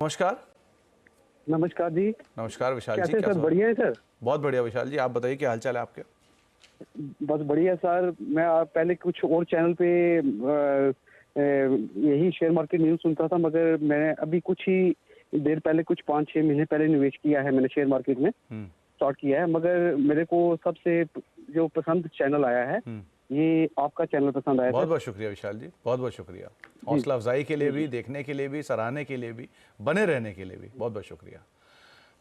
नमस्कार। नमस्कार जी। नमस्कार विशाल जी, कैसे कैसे सर? हो? बढ़िया है सर। बहुत बढ़िया विशाल जी, आप बताइए क्या हाल-चाल है आपके? बस बढ़िया सर। मैं पहले कुछ और चैनल पे यही शेयर मार्केट न्यूज़ सुनता था, मगर मैं अभी कुछ ही देर पहले, कुछ 5-6 महीने पहले निवेश किया है मैंने शेयर मार्केट में, हुँ, स्टार्ट किया है। मगर मेरे को सबसे जो पसंद चैनल आया है, हुँ। ये आपका चैनल पसंद आया सर। बहुत-बहुत शुक्रिया विशाल जी, बहुत-बहुत शुक्रिया। जी, हौसला अफ़ज़ाई के लिए जी, जी। भी, देखने के लिए भी, सराहने के लिए भी, बने रहने के लिए भी बहुत-बहुत शुक्रिया।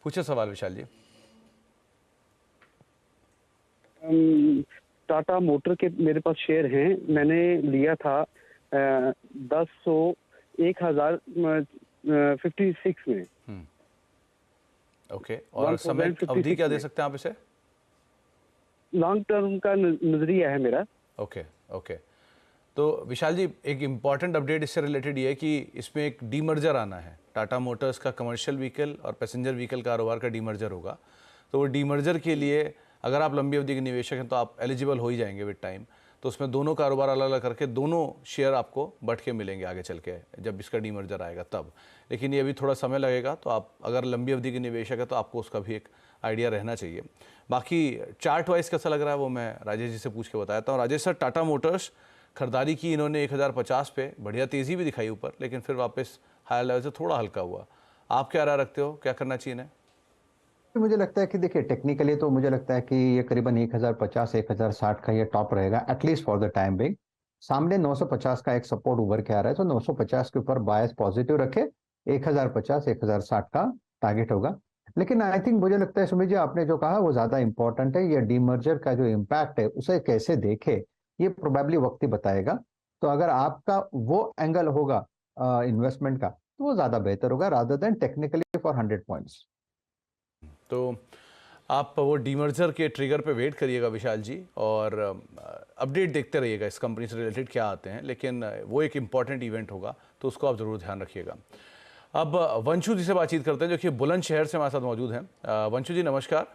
पूछिए सवाल विशाल जी। टाटा मोटर के मेरे पास शेयर हैं। मैंने लिया था 1000 56 में, हुँ, ओके और समय अवधि 1056 क्या दे में। सकते हैं आप इसे? लॉन्ग टर्म का नज़रिया है मेरा। Okay, okay. तो विशाल जी एक इम्पॉर्टेंट अपडेट इससे रिलेटेड ये है कि इसमें एक डीमर्जर आना है। टाटा मोटर्स का कमर्शियल व्हीकल और पैसेंजर व्हीकल कारोबार का डीमर्जर होगा। तो वो डीमर्जर के लिए अगर आप लंबी अवधि के निवेशक हैं तो आप एलिजिबल हो ही जाएंगे विद टाइम। तो उसमें दोनों कारोबार अलग अलग करके दोनों शेयर आपको बट के मिलेंगे आगे चल के, जब इसका डीमर्जर आएगा तब। लेकिन ये अभी थोड़ा समय लगेगा, तो आप अगर लंबी अवधि के निवेशक है तो आपको उसका भी एक आइडिया रहना चाहिए। बाकी चार्ट वाइज कैसा लग रहा है वो मैं राजेश जी से पूछ के बताता हूँ। राजेश सर, टाटा मोटर्स खरीदारी की इन्होंने 1050 पे, बढ़िया तेज़ी भी दिखाई ऊपर, लेकिन फिर वापस हायर लेवल से थोड़ा हल्का हुआ। आप क्या राय रखते हो, क्या करना चाहिए इन्हें? तो मुझे लगता है कि देखिए टेक्निकली तो मुझे लगता है कि ये करीबन 1050 1060 का ये टॉप रहेगा at least for the time being. सामने 950 का एक सपोर्ट उभर के आ रहा है, तो 950 के ऊपर बायस पॉजिटिव रखे, 1050 1060 का टारगेट होगा। लेकिन आई थिंक मुझे लगता है सुमित जी आपने जो कहा वो ज्यादा इंपॉर्टेंट है। ये डीमर्जर का जो इम्पैक्ट है उसे कैसे देखे ये प्रोबेबली वक्त ही बताएगा। तो अगर आपका वो एंगल होगा इन्वेस्टमेंट का तो वो ज्यादा बेहतर होगा rather than technically for 100 points. तो आप वो डीमर्जर के ट्रिगर पे वेट करिएगा विशाल जी, और अपडेट देखते रहिएगा इस कंपनी से रिलेटेड क्या आते हैं, लेकिन वो एक इम्पॉर्टेंट इवेंट होगा तो उसको आप ज़रूर ध्यान रखिएगा। अब वंशु जी से बातचीत करते हैं जो कि बुलंदशहर से हमारे साथ मौजूद हैं। वंशु जी नमस्कार।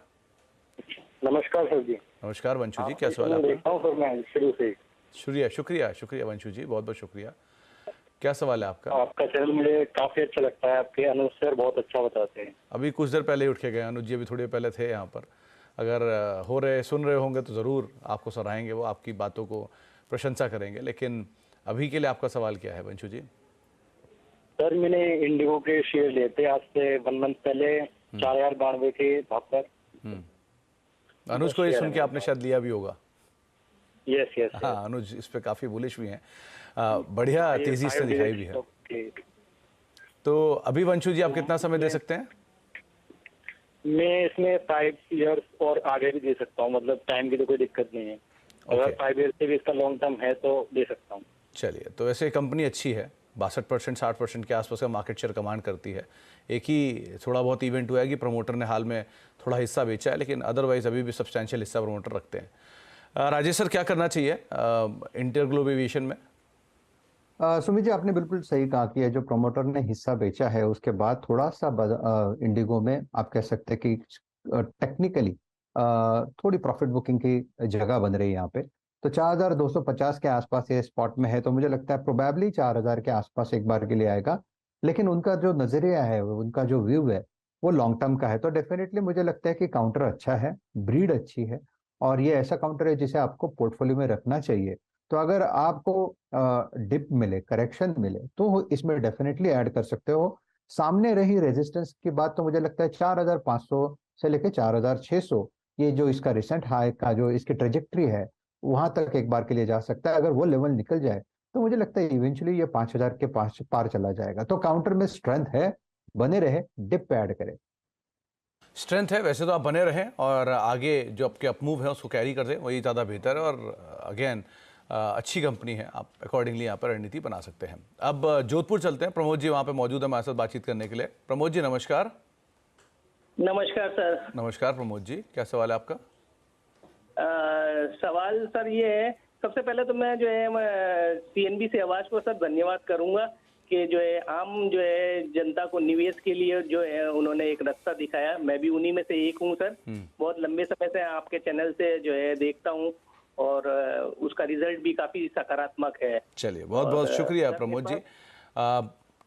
नमस्कार सर जी। नमस्कार वंशु जी, क्या आपका सवाल है चैनल आपका? देखता हूँ सर मैं शुरू से ही। शुक्रिया शुक्रिया शुक्रिया वंशु जी, बहुत बहुत शुक्रिया। क्या सवाल है आपका? आपका चैनल मुझे काफी अच्छा लगता है, आपके अनुज सर बहुत अच्छा बताते हैं। अभी कुछ देर पहले ही उठ के गए, अनुज जी अभी थोड़ी देर पहले थे यहाँ पर। अगर हो रहे सुन रहे होंगे तो ज़रूर आपको सराहेंगे, वो आपकी बातों को प्रशंसा करेंगे। लेकिन अभी के लिए आपका सवाल क्या है वंशु जी? सर मैंने इंडिगो के शेयर लिए थे आज से 1 मंथ पहले, 4092 के भाव पर। अनुज को ये शेयर है सुन के मेरे आपने पास। शायद लिया भी होगा। Yes yes yes. हाँ, अनुज इस पे काफ़ी बुलिश भी हैं। बढ़िया ये तेज़ी इसने 5 दिखाई डिजिट भी है। स्टॉक के। तो अभी वंशु जी आप कितना समय दे सकते हैं? मैं इसमें 5 इयर्स और आगे भी दे सकता हूँ, मतलब टाइम की तो कोई दिक्कत नहीं है। अगर ओके 5 ईयर से भी इसका लॉन्ग टर्म है तो दे सकता हूँ। चलिए, तो वैसे कंपनी अच्छी है, 62% 60% के आसपास का मार्केट शेयर कमांड करती है। एक ही थोड़ा बहुत इवेंट हुआ है कि प्रमोटर ने हाल में थोड़ा हिस्सा बेचा है, लेकिन अदरवाइज अभी भी सब्सटैंशियल हिस्सा प्रमोटर रखते हैं। राजेश सर क्या करना चाहिए इंटरग्लोब एविएशन में? सुमित जी आपने बिल्कुल सही कहा कि ये जो प्रमोटर ने हिस्सा बेचा है उसके बाद थोड़ा सा इंडिगो में आप कह सकते हैं कि टेक्निकली थोड़ी प्रॉफिट बुकिंग की जगह बन रही है यहाँ पे। तो 4250 के आसपास ये स्पॉट में है, तो मुझे लगता है प्रोबेबली 4000 के आसपास एक बार के लिए आएगा। लेकिन उनका जो नजरिया है, उनका जो व्यू है वो लॉन्ग टर्म का है। तो डेफिनेटली मुझे लगता है कि काउंटर अच्छा है, ब्रीड अच्छी है, और ये ऐसा काउंटर है जिसे आपको पोर्टफोलियो में रखना चाहिए। तो अगर आपको डिप मिले, करेक्शन मिले, तो इसमें डेफिनेटली ऐड कर सकते हो। सामने रही रेजिस्टेंस की बात तो मुझे लगता है 4500 से लेके 4600, ये जो इसका रिसेंट हाई का जो इसकी ट्रेजेक्ट्री है वहां तक एक बार के लिए जा सकता है। अगर वो लेवल निकल जाए तो मुझे लगता है इवेंचुअली ये 5000 के पास पार चला जाएगा। तो काउंटर में स्ट्रेंथ है, बने रहे, डिप पे ऐड करें। स्ट्रेंथ है वैसे तो, आप बने रहें और आगे जो आपके अपमूव है उसको कैरी कर दें, वही ज़्यादा बेहतर है। और अगेन अच्छी कंपनी है, आप अकॉर्डिंगली यहाँ पर रणनीति बना सकते हैं। अब जोधपुर चलते हैं, प्रमोद जी वहाँ पे मौजूद है हमारे साथ बातचीत करने के लिए। प्रमोद जी नमस्कार। नमस्कार सर। नमस्कार प्रमोद जी, क्या सवाल है आपका? सवाल सर ये है, सबसे पहले तो मैं जो है सीएनबी से आवाज को सर धन्यवाद करूंगा कि जो है आम जो है जनता को निवेश के लिए जो है उन्होंने एक रास्ता दिखाया। मैं भी उन्हीं में से एक हूं सर। बहुत लंबे समय से आपके चैनल से जो है देखता हूं, और उसका रिजल्ट भी काफी सकारात्मक है। चलिए बहुत बहुत शुक्रिया प्रमोद जी।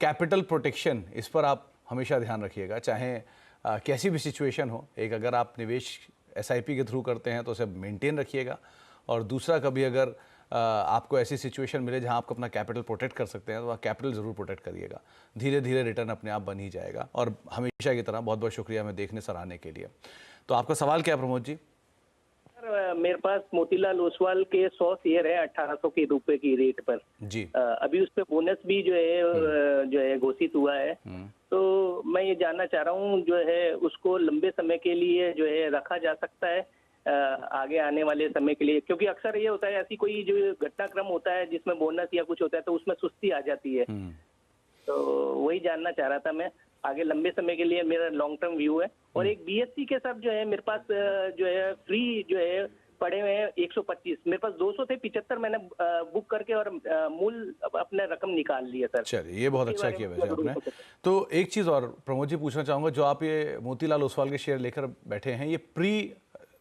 कैपिटल प्रोटेक्शन, इस पर आप हमेशा ध्यान रखिएगा, चाहे कैसी भी सिचुएशन हो। एक, अगर आप निवेश SIP के थ्रू करते हैं तो उसे मेंटेन रखिएगा, और दूसरा, कभी अगर आपको ऐसी सिचुएशन मिले जहां आप अपना कैपिटल प्रोटेक्ट कर सकते हैं तो आप कैपिटल ज़रूर प्रोटेक्ट करिएगा। धीरे धीरे रिटर्न अपने आप बन ही जाएगा। और हमेशा की तरह बहुत बहुत शुक्रिया हमें देखने सराहने के लिए। तो आपका सवाल क्या है प्रमोद जी? सर, मेरे पास मोतीलाल ओसवाल के 100 शेयर है 1800 के रुपए की रेट पर जी। अभी उस पे बोनस भी जो है घोषित हुआ है। तो मैं ये जानना चाह रहा हूँ जो है उसको लंबे समय के लिए जो है रखा जा सकता है आगे आने वाले समय के लिए, क्योंकि अक्सर ये होता है ऐसी कोई जो घटनाक्रम होता है जिसमें बोनस या कुछ होता है तो उसमें सुस्ती आ जाती है। तो वही जानना चाह रहा था मैं, आगे लंबे समय के लिए मेरा लॉन्ग टर्म व्यू है। और एक BSC के साथ जो है मेरे पास जो है फ्री जो है पड़े हुए हैं 125, मेरे पास 200 थे, 75 मैंने बुक करके और मूल अपने रकम निकाल लिया सर। चलिए, ये बहुत अच्छा किया वैसे आपने। तो एक चीज़ और प्रमोद जी पूछना चाहूँगा, जो आप ये मोतीलाल ओसवाल के शेयर लेकर बैठे हैं, ये प्री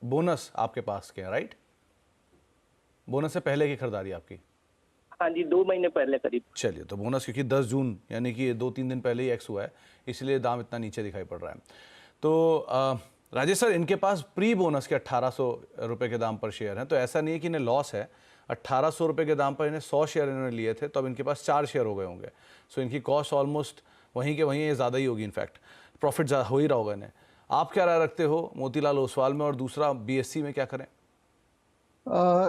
बोनस आपके पास के हैं, राइट? बोनस से पहले की खरीदारी आपकी? हाँ जी, 2 महीने पहले करीब। चलिए, तो बोनस क्योंकि 10 जून यानी कि 2-3 दिन पहले ही एक्स हुआ है, इसलिए दाम इतना नीचे दिखाई पड़ रहा है। तो राजेश सर, इनके पास प्री बोनस के 1800 रुपये के दाम पर शेयर हैं, तो ऐसा नहीं है कि इन्हें लॉस है। 1800 रुपये के दाम पर इन्हें 100 शेयर इन्होंने लिए थे, तो अब इनके पास 4 शेयर हो गए होंगे। सो इनकी कॉस्ट ऑलमोस्ट वहीं के वहीं ज़्यादा ही होगी, इनफैक्ट प्रॉफिट ज़्यादा हो ही रहा होगा इन्हें। आप क्या राय रखते हो मोतीलाल ओसवाल में, और दूसरा BSC में क्या करें?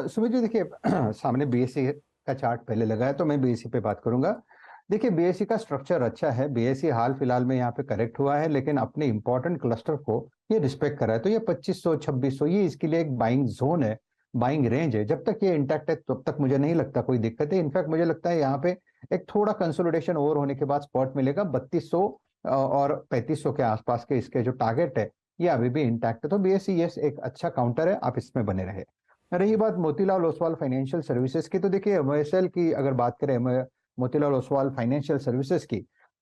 सुमित जी, देखिए सामने BSC का चार्ट पहले लगा है तो मैं BSC पे बात करूंगा। देखिए, BSC का स्ट्रक्चर अच्छा है। BSC हाल फिलहाल में यहाँ पे करेक्ट हुआ है, लेकिन अपने इंपॉर्टेंट क्लस्टर को ये रिस्पेक्ट कर रहा है। तो ये 2500 2600 ये इसके लिए एक बाइंग जोन है, बाइंग रेंज है। जब तक ये इंटैक्ट है तब तक मुझे नहीं लगता कोई दिक्कत है। इनफैक्ट मुझे लगता है यहाँ पे एक थोड़ा कंसोलिडेशन और होने के बाद स्पॉट मिलेगा। 3200 और 3500 के आसपास के इसके जो टारगेट है ये अभी भी इंटैक्ट है। तो BSC ये एक अच्छा काउंटर है, आप इसमें बने रहे। रही बात मोतीलाल ओसवाल फाइनेंशियल सर्विसेज की, तो देखिए MOSL की अगर बात करें, मोतीलाल ओसवाल फाइनेंशियल सर्विसेज की,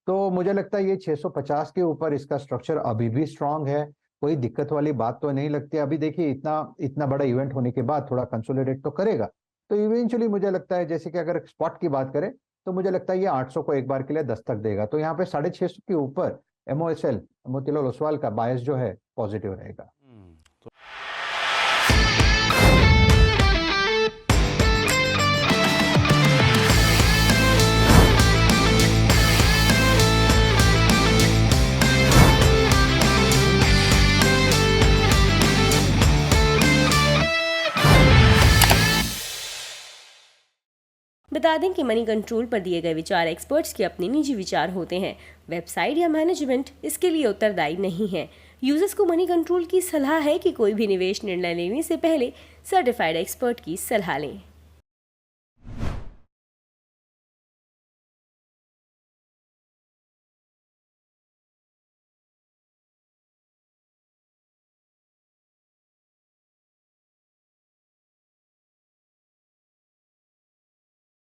तो मुझे लगता है ये 650 के ऊपर इसका स्ट्रक्चर अभी भी स्ट्रांग है। कोई दिक्कत वाली बात तो नहीं लगती। अभी देखिए इतना बड़ा इवेंट होने के बाद थोड़ा कंसोलिडेट तो करेगा। तो इवेंचुअली मुझे लगता है, जैसे कि अगर स्पॉट की बात करें तो मुझे लगता है ये 800 को एक बार के लिए दस्तक देगा। तो यहाँ पे 650 के ऊपर MOSL मोतीलाल ओसवाल का बायस जो है पॉजिटिव रहेगा। बता दें कि मनी कंट्रोल पर दिए गए विचार एक्सपर्ट्स के अपने निजी विचार होते हैं। वेबसाइट या मैनेजमेंट इसके लिए उत्तरदायी नहीं है। यूजर्स को मनी कंट्रोल की सलाह है कि कोई भी निवेश निर्णय लेने से पहले सर्टिफाइड एक्सपर्ट की सलाह लें।